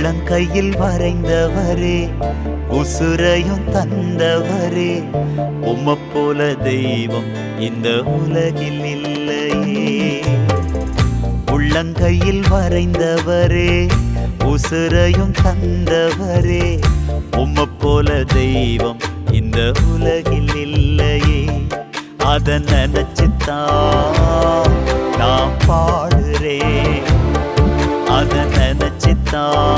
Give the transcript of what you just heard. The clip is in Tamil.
உள்ளங்கையில் வரைந்தவரே, உசுரையும் தந்தவரே, உம்மை போல தெய்வம் இந்த உலகில் இல்லையே. உள்ளங்கையில் வரைந்தவரே, உசுரையும் தந்தவரே, உம்மை போல தெய்வம் இந்த உலகில் இல்லையே. அத நினைச்சுத்தான் நான் பாடுறேன், அத நினைச்சுத்தான்